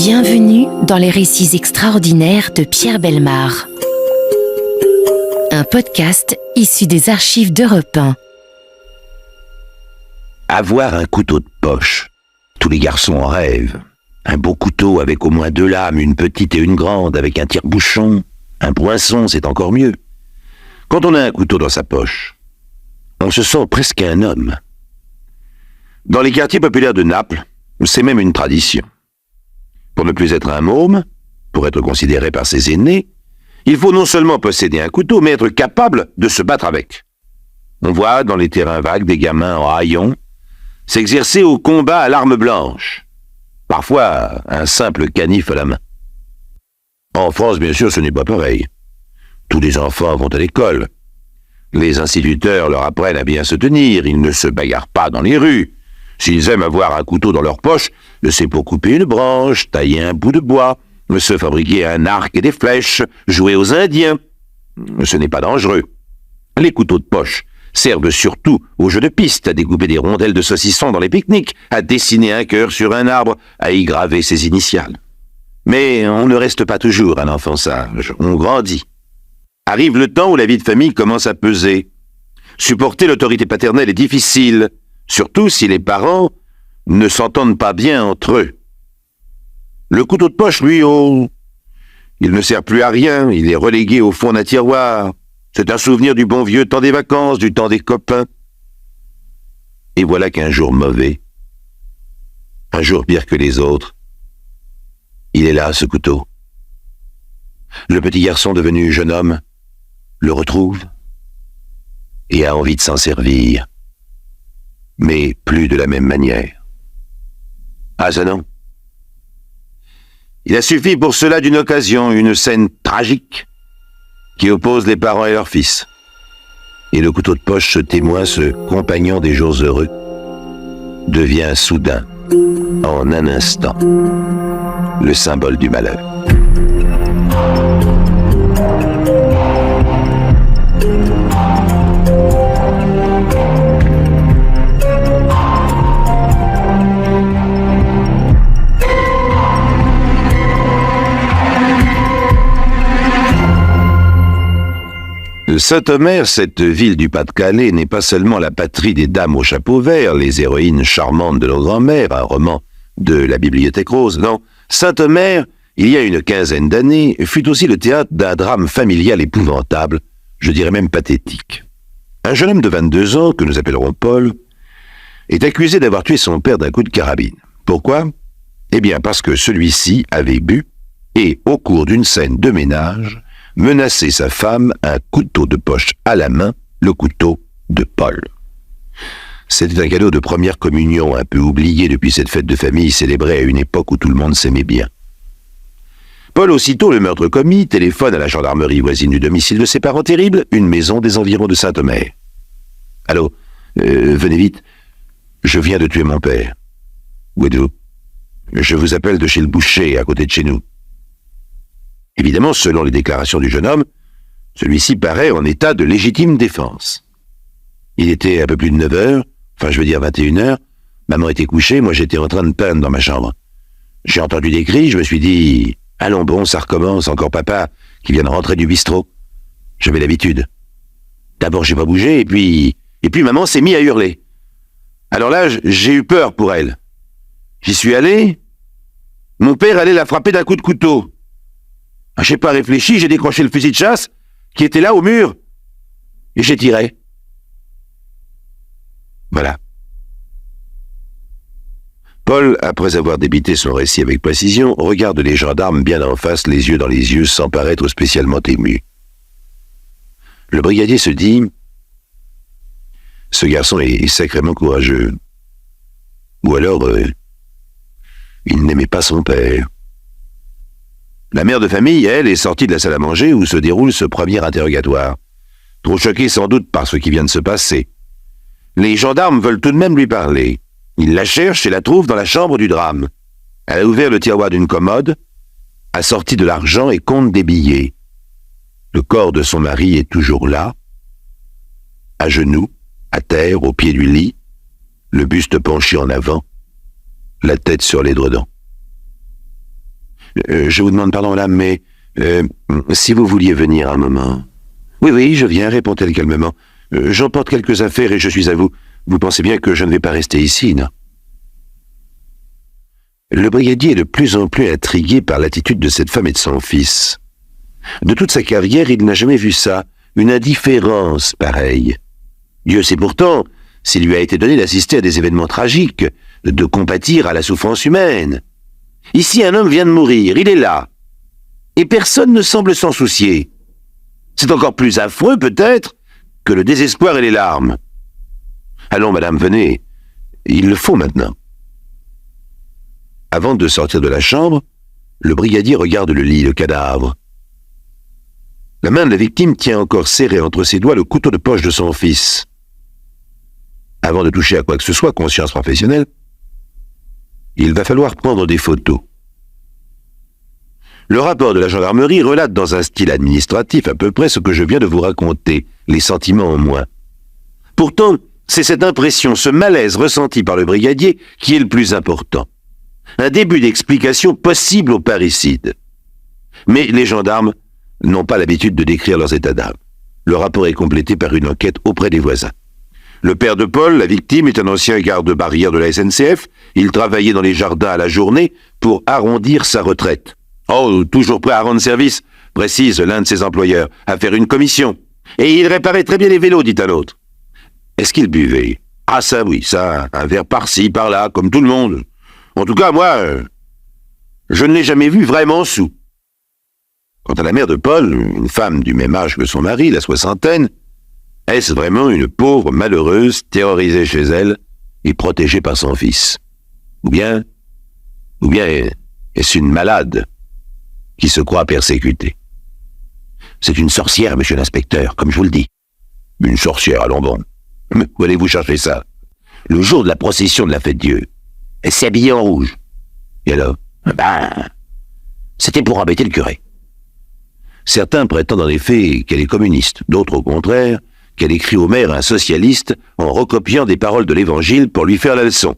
Bienvenue dans les récits extraordinaires de Pierre Bellemare. Un podcast issu des archives d'Europe 1. Avoir un couteau de poche. Tous les garçons en rêvent. Un beau couteau avec au moins 2 lames, une petite et une grande, avec un tire-bouchon. Un poinçon, c'est encore mieux. Quand on a un couteau dans sa poche, on se sent presque un homme. Dans les quartiers populaires de Naples, c'est même une tradition. Pour ne plus être un môme, pour être considéré par ses aînés, il faut non seulement posséder un couteau, mais être capable de se battre avec. On voit dans les terrains vagues des gamins en haillons s'exercer au combat à l'arme blanche, parfois un simple canif à la main. En France, bien sûr, ce n'est pas pareil. Tous les enfants vont à l'école. Les instituteurs leur apprennent à bien se tenir, ils ne se bagarrent pas dans les rues. S'ils aiment avoir un couteau dans leur poche, c'est pour couper une branche, tailler un bout de bois, se fabriquer un arc et des flèches, jouer aux Indiens. Ce n'est pas dangereux. Les couteaux de poche servent surtout aux jeux de piste, à découper des rondelles de saucisson dans les pique-niques, à dessiner un cœur sur un arbre, à y graver ses initiales. Mais on ne reste pas toujours un enfant sage, on grandit. Arrive le temps où la vie de famille commence à peser. Supporter l'autorité paternelle est difficile, surtout si les parents ne s'entendent pas bien entre eux. Le couteau de poche, lui, il ne sert plus à rien, il est relégué au fond d'un tiroir. C'est un souvenir du bon vieux temps des vacances, du temps des copains. Et voilà qu'un jour mauvais, un jour pire que les autres, il est là, ce couteau. Le petit garçon devenu jeune homme le retrouve et a envie de s'en servir, mais plus de la même manière. Ah ça non. Il a suffi pour cela d'une occasion, une scène tragique qui oppose les parents et leur fils. Et le couteau de poche, ce témoin, ce compagnon des jours heureux, devient soudain, en un instant, le symbole du malheur. Saint-Omer, cette ville du Pas-de-Calais, n'est pas seulement la patrie des dames au chapeau vert, les héroïnes charmantes de nos grands-mères, un roman de la Bibliothèque Rose. Non, Saint-Omer, il y a une quinzaine d'années, fut aussi le théâtre d'un drame familial épouvantable, je dirais même pathétique. Un jeune homme de 22 ans, que nous appellerons Paul, est accusé d'avoir tué son père d'un coup de carabine. Pourquoi ? Eh bien parce que celui-ci avait bu et, au cours d'une scène de ménage, menacé sa femme, un couteau de poche à la main, le couteau de Paul. C'était un cadeau de première communion, un peu oublié depuis cette fête de famille célébrée à une époque où tout le monde s'aimait bien. Paul, aussitôt le meurtre commis, téléphone à la gendarmerie voisine du domicile de ses parents terribles, une maison des environs de Saint-Omer. « Allô, venez vite, je viens de tuer mon père. »« Où êtes-vous ? » »« Je vous appelle de chez le boucher, à côté de chez nous. » Évidemment, selon les déclarations du jeune homme, celui-ci paraît en état de légitime défense. Il était un peu plus de 9 heures, 21 heures, maman était couchée, moi j'étais en train de peindre dans ma chambre. J'ai entendu des cris, je me suis dit, allons bon, ça recommence, encore papa, qui vient de rentrer du bistrot. J'avais l'habitude. D'abord j'ai pas bougé, et puis maman s'est mise à hurler. Alors là, j'ai eu peur pour elle. J'y suis allé, mon père allait la frapper d'un coup de couteau. J'ai pas réfléchi, j'ai décroché le fusil de chasse qui était là au mur et j'ai tiré. Voilà. Paul, après avoir débité son récit avec précision, regarde les gendarmes bien en face, les yeux dans les yeux, sans paraître spécialement ému. Le brigadier se dit « Ce garçon est sacrément courageux. Ou alors, il n'aimait pas son père. » La mère de famille, elle, est sortie de la salle à manger où se déroule ce premier interrogatoire. Trop choquée sans doute par ce qui vient de se passer. Les gendarmes veulent tout de même lui parler. Ils la cherchent et la trouvent dans la chambre du drame. Elle a ouvert le tiroir d'une commode, a sorti de l'argent et compte des billets. Le corps de son mari est toujours là, à genoux, à terre, au pied du lit, le buste penché en avant, la tête sur l'édredon. Je vous demande pardon, madame, mais si vous vouliez venir un moment... Oui, je viens, répond-elle calmement. J'emporte quelques affaires et je suis à vous. Vous pensez bien que je ne vais pas rester ici, non? Le brigadier est de plus en plus intrigué par l'attitude de cette femme et de son fils. De toute sa carrière, il n'a jamais vu ça, une indifférence pareille. Dieu sait pourtant s'il lui a été donné d'assister à des événements tragiques, de compatir à la souffrance humaine. Ici, un homme vient de mourir, il est là. Et personne ne semble s'en soucier. C'est encore plus affreux, peut-être, que le désespoir et les larmes. Allons, madame, venez. Il le faut maintenant. Avant de sortir de la chambre, le brigadier regarde le lit, le cadavre. La main de la victime tient encore serré entre ses doigts le couteau de poche de son fils. Avant de toucher à quoi que ce soit, conscience professionnelle, il va falloir prendre des photos. Le rapport de la gendarmerie relate dans un style administratif à peu près ce que je viens de vous raconter, les sentiments en moins. Pourtant, c'est cette impression, ce malaise ressenti par le brigadier qui est le plus important. Un début d'explication possible au parricide. Mais les gendarmes n'ont pas l'habitude de décrire leurs états d'âme. Le rapport est complété par une enquête auprès des voisins. Le père de Paul, la victime, est un ancien garde-barrière de la SNCF. Il travaillait dans les jardins à la journée pour arrondir sa retraite. Oh, toujours prêt à rendre service, précise l'un de ses employeurs, à faire une commission. Et il réparait très bien les vélos, dit un autre. Est-ce qu'il buvait? Ah ça oui, ça, un verre par-ci, par-là, comme tout le monde. En tout cas, moi, je ne l'ai jamais vu vraiment saoul. Quant à la mère de Paul, une femme du même âge que son mari, la soixantaine, est-ce vraiment une pauvre malheureuse terrorisée chez elle et protégée par son fils? Ou bien est-ce une malade qui se croit persécutée? C'est une sorcière, monsieur l'inspecteur, comme je vous le dis. Une sorcière, allons bon. Mais où allez-vous chercher ça? Le jour de la procession de la fête Dieu, elle s'est habillée en rouge. Et alors? C'était pour embêter le curé. Certains prétendent en effet qu'elle est communiste, d'autres au contraire, qu'elle écrit au maire un socialiste en recopiant des paroles de l'évangile pour lui faire la leçon.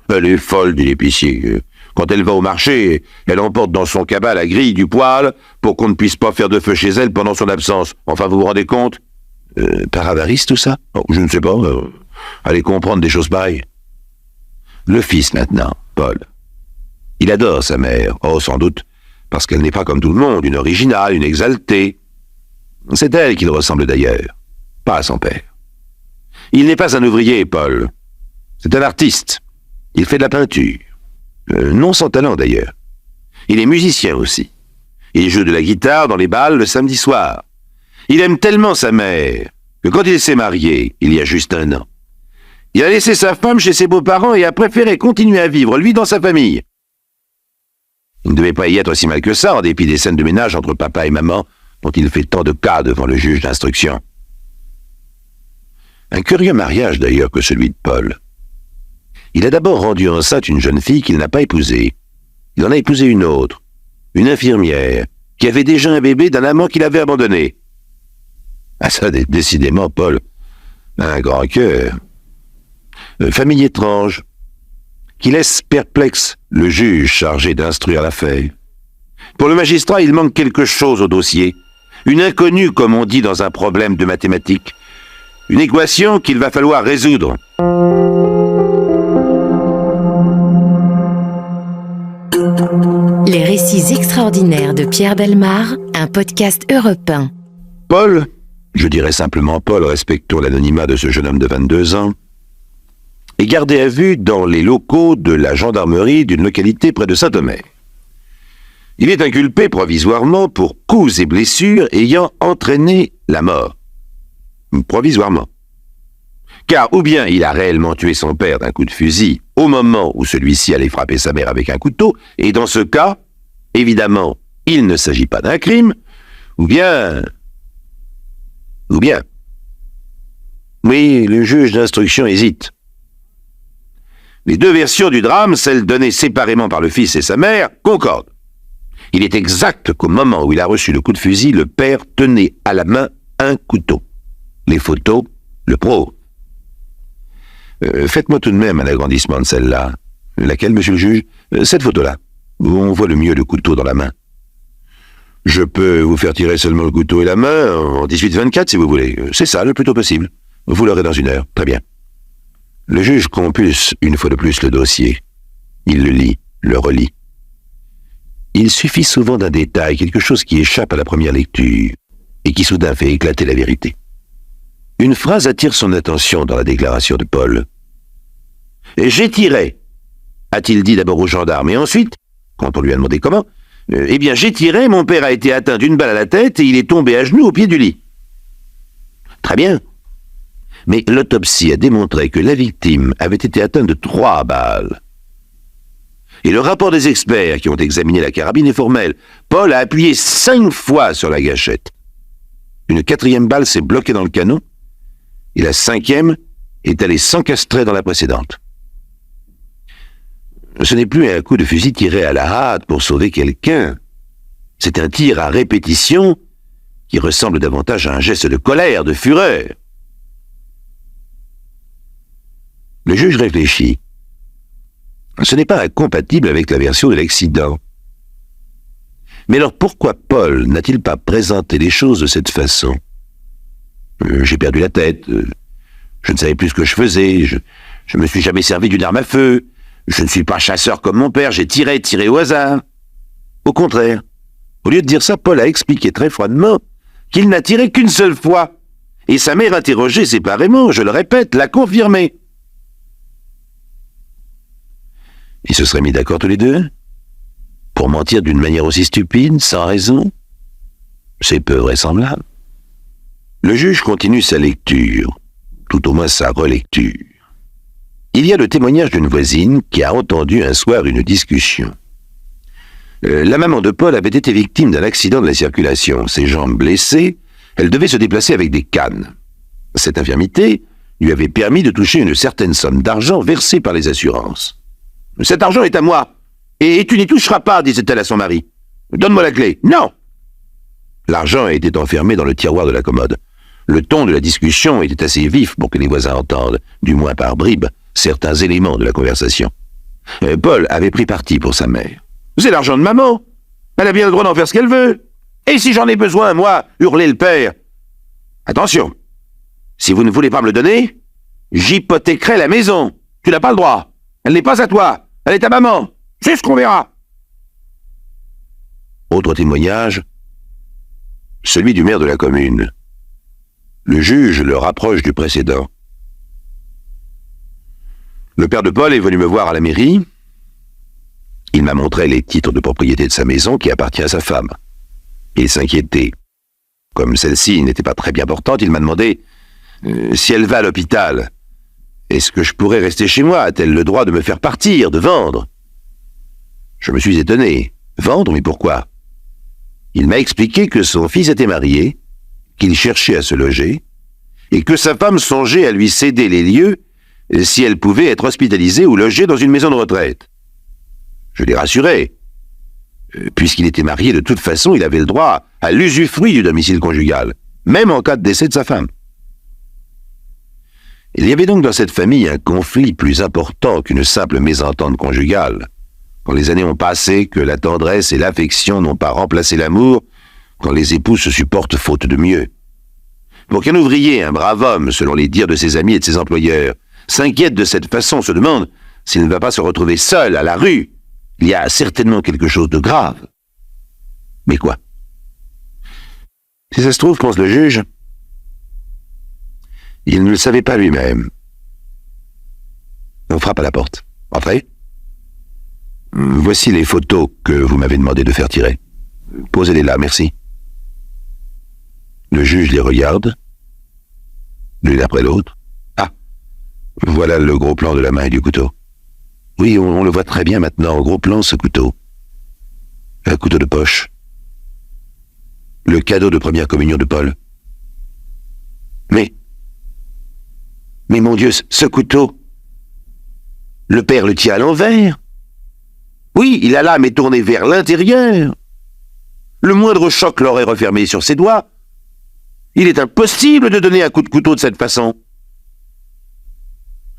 Elle est folle, dit l'épicier. Quand elle va au marché, elle emporte dans son cabas la grille du poêle pour qu'on ne puisse pas faire de feu chez elle pendant son absence. Enfin, vous vous rendez compte? Par avarice, tout ça? Oh, je ne sais pas. Allez comprendre des choses pareilles. Le fils, maintenant, Paul. Il adore sa mère. Oh, sans doute, parce qu'elle n'est pas comme tout le monde, une originale, une exaltée. C'est à elle qu'il ressemble d'ailleurs, pas à son père. Il n'est pas un ouvrier, Paul. C'est un artiste. Il fait de la peinture. Non sans talent, d'ailleurs. Il est musicien aussi. Il joue de la guitare dans les bals le samedi soir. Il aime tellement sa mère que quand il s'est marié, il y a juste 1 an, il a laissé sa femme chez ses beaux-parents et a préféré continuer à vivre, lui, dans sa famille. Il ne devait pas y être aussi mal que ça, en dépit des scènes de ménage entre papa et maman, dont il fait tant de cas devant le juge d'instruction. Un curieux mariage, d'ailleurs, que celui de Paul. Il a d'abord rendu enceinte une jeune fille qu'il n'a pas épousée. Il en a épousé une autre, une infirmière, qui avait déjà un bébé d'un amant qu'il avait abandonné. Ah ça, décidément, Paul, un grand cœur. Famille étrange, qui laisse perplexe le juge chargé d'instruire l'affaire. Pour le magistrat, il manque quelque chose au dossier. Une inconnue, comme on dit dans un problème de mathématiques. Une équation qu'il va falloir résoudre. Les récits extraordinaires de Pierre Bellemare, un podcast Europe 1. Paul, je dirais simplement Paul, respectons l'anonymat de ce jeune homme de 22 ans, est gardé à vue dans les locaux de la gendarmerie d'une localité près de Saint-Omer. Il est inculpé provisoirement pour coups et blessures ayant entraîné la mort. Provisoirement. Car ou bien il a réellement tué son père d'un coup de fusil au moment où celui-ci allait frapper sa mère avec un couteau, et dans ce cas, évidemment, il ne s'agit pas d'un crime, ou bien... Oui, le juge d'instruction hésite. Les deux versions du drame, celle donnée séparément par le fils et sa mère, concordent. Il est exact qu'au moment où il a reçu le coup de fusil, le père tenait à la main un couteau. Les photos le prouvent. Faites-moi tout de même un agrandissement de celle-là. Laquelle, monsieur le juge? Cette photo-là. où on voit le mieux le couteau dans la main. Je peux vous faire tirer seulement le couteau et la main en 18-24 si vous voulez. C'est ça, le plus tôt possible. Vous l'aurez dans 1 heure. Très bien. Le juge compulse une fois de plus le dossier. Il le lit, le relit. Il suffit souvent d'un détail, quelque chose qui échappe à la première lecture et qui soudain fait éclater la vérité. Une phrase attire son attention dans la déclaration de Paul. « J'ai tiré », a-t-il dit d'abord au gendarme, et ensuite, quand on lui a demandé comment, « Eh bien, j'ai tiré, mon père a été atteint d'une balle à la tête et il est tombé à genoux au pied du lit. » Très bien. Mais l'autopsie a démontré que la victime avait été atteinte de 3 balles. Et le rapport des experts qui ont examiné la carabine est formel. Paul a appuyé 5 fois sur la gâchette. Une 4e balle s'est bloquée dans le canon, et la 5e est allée s'encastrer dans la précédente. Ce n'est plus un coup de fusil tiré à la hâte pour sauver quelqu'un. C'est un tir à répétition qui ressemble davantage à un geste de colère, de fureur. Le juge réfléchit. Ce n'est pas incompatible avec la version de l'accident. Mais alors pourquoi Paul n'a-t-il pas présenté les choses de cette façon ? J'ai perdu la tête, je ne savais plus ce que je faisais, je me suis jamais servi d'une arme à feu, je ne suis pas chasseur comme mon père, j'ai tiré au hasard. Au contraire, au lieu de dire ça, Paul a expliqué très froidement qu'il n'a tiré qu'une seule fois. Et sa mère interrogée séparément, je le répète, l'a confirmé. Ils se seraient mis d'accord tous les deux ? Pour mentir d'une manière aussi stupide, sans raison ? C'est peu vraisemblable. Le juge continue sa lecture, tout au moins sa relecture. Il y a le témoignage d'une voisine qui a entendu un soir une discussion. La maman de Paul avait été victime d'un accident de la circulation. Ses jambes blessées, elle devait se déplacer avec des cannes. Cette infirmité lui avait permis de toucher une certaine somme d'argent versée par les assurances. « Cet argent est à moi, et tu n'y toucheras pas, disait-elle à son mari. Donne-moi la clé. » « Non !» L'argent était enfermé dans le tiroir de la commode. Le ton de la discussion était assez vif pour que les voisins entendent, du moins par bribes, certains éléments de la conversation. Paul avait pris parti pour sa mère. « C'est l'argent de maman. Elle a bien le droit d'en faire ce qu'elle veut. Et si j'en ai besoin, moi, hurlait le père. Attention, si vous ne voulez pas me le donner, j'hypothéquerai la maison. Tu n'as pas le droit. Elle n'est pas à toi. Elle est à maman. C'est ce qu'on verra. » Autre témoignage, celui du maire de la commune. Le juge le rapproche du précédent. Le père de Paul est venu me voir à la mairie. Il m'a montré les titres de propriété de sa maison qui appartient à sa femme. Il s'inquiétait. Comme celle-ci n'était pas très bien portante, il m'a demandé si elle va à l'hôpital. Est-ce que je pourrais rester chez moi? A-t-elle le droit de me faire partir, de vendre? Je me suis étonné. Vendre, mais pourquoi? Il m'a expliqué que son fils était marié, qu'il cherchait à se loger, et que sa femme songeait à lui céder les lieux si elle pouvait être hospitalisée ou logée dans une maison de retraite. Je l'ai rassuré. Puisqu'il était marié, de toute façon, il avait le droit à l'usufruit du domicile conjugal, même en cas de décès de sa femme. Il y avait donc dans cette famille un conflit plus important qu'une simple mésentente conjugale. Quand les années ont passé, que la tendresse et l'affection n'ont pas remplacé l'amour, quand les époux se supportent faute de mieux. Pour qu'un ouvrier, un brave homme, selon les dires de ses amis et de ses employeurs, s'inquiète de cette façon, se demande s'il ne va pas se retrouver seul à la rue, il y a certainement quelque chose de grave. Mais quoi? Si ça se trouve, pense le juge, il ne le savait pas lui-même. On frappe à la porte. Entrez. Voici les photos que vous m'avez demandé de faire tirer. Posez-les là, merci. Le juge les regarde, l'une après l'autre. Ah, voilà le gros plan de la main et du couteau. Oui, on le voit très bien maintenant, au gros plan, ce couteau. Un couteau de poche. Le cadeau de première communion de Paul. Mais mon Dieu, ce couteau, le père le tient à l'envers. Oui, la lame est tournée vers l'intérieur. Le moindre choc l'aurait refermé sur ses doigts. Il est impossible de donner un coup de couteau de cette façon.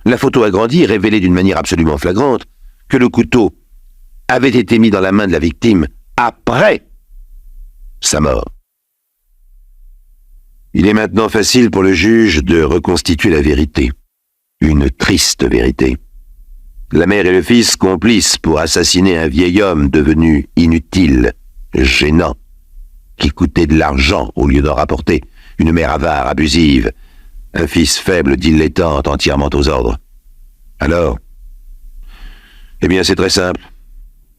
La photo agrandie révélait d'une manière absolument flagrante que le couteau avait été mis dans la main de la victime après sa mort. Il est maintenant facile pour le juge de reconstituer la vérité. Une triste vérité. La mère et le fils complices pour assassiner un vieil homme devenu inutile, gênant, qui coûtait de l'argent au lieu d'en rapporter, une mère avare, abusive, un fils faible, dilettante, entièrement aux ordres. Alors, eh bien c'est très simple.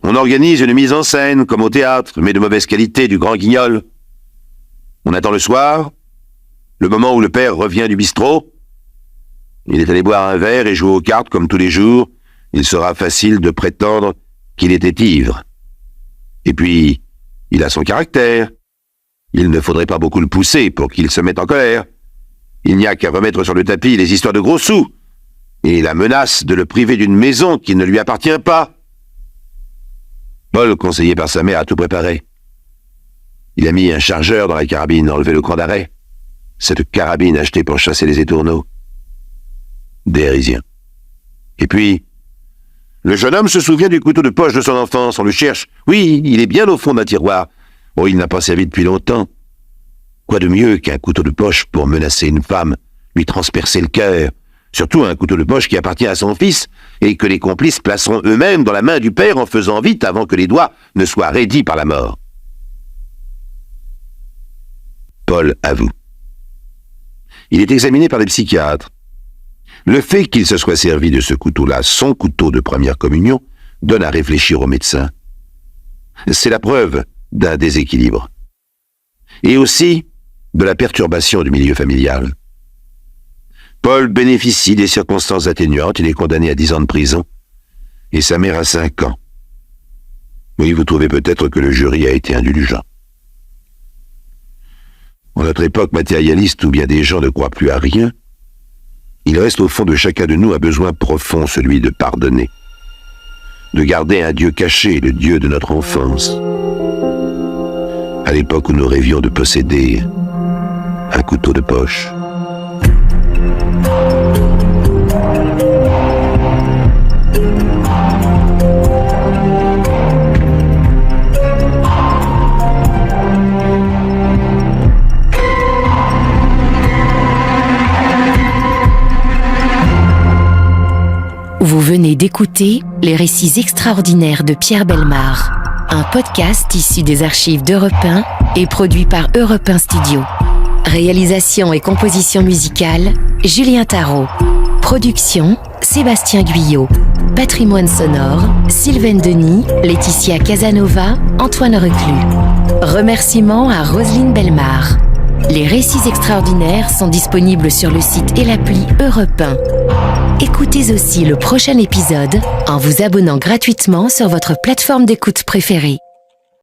On organise une mise en scène, comme au théâtre, mais de mauvaise qualité, du Grand Guignol. On attend le soir, le moment où le père revient du bistrot. Il est allé boire un verre et jouer aux cartes comme tous les jours. Il sera facile de prétendre qu'il était ivre. Et puis, il a son caractère. Il ne faudrait pas beaucoup le pousser pour qu'il se mette en colère. Il n'y a qu'à remettre sur le tapis les histoires de gros sous et la menace de le priver d'une maison qui ne lui appartient pas. Paul, conseillé par sa mère, a tout préparé. Il a mis un chargeur dans la carabine, enlevé le cran d'arrêt. Cette carabine achetée pour chasser les étourneaux. Dérision. Et puis, le jeune homme se souvient du couteau de poche de son enfance. On le cherche. Oui, il est bien au fond d'un tiroir. Oh, il n'a pas servi depuis longtemps. Quoi de mieux qu'un couteau de poche pour menacer une femme, lui transpercer le cœur, surtout un couteau de poche qui appartient à son fils et que les complices placeront eux-mêmes dans la main du père en faisant vite avant que les doigts ne soient raidis par la mort. Paul avoue. Il est examiné par des psychiatres. Le fait qu'il se soit servi de ce couteau-là, son couteau de première communion, donne à réfléchir au médecin. C'est la preuve d'un déséquilibre. Et aussi de la perturbation du milieu familial. Paul bénéficie des circonstances atténuantes, il est condamné à 10 ans de prison, et sa mère à 5 ans. Oui, vous trouvez peut-être que le jury a été indulgent. En notre époque matérialiste où bien des gens ne croient plus à rien, il reste au fond de chacun de nous un besoin profond, celui de pardonner, de garder un Dieu caché, le Dieu de notre enfance. À l'époque où nous rêvions de posséder un couteau de poche. Vous venez d'écouter Les récits extraordinaires de Pierre Bellemare, un podcast issu des archives d'Europe 1 et produit par Europe 1 Studio. Réalisation et composition musicale, Julien Tarot. Production, Sébastien Guyot. Patrimoine sonore, Sylvaine Denis, Laetitia Casanova, Antoine Reclus. Remerciements à Roselyne Bellemare. Les récits extraordinaires sont disponibles sur le site et l'appli Europe 1. Écoutez aussi le prochain épisode en vous abonnant gratuitement sur votre plateforme d'écoute préférée.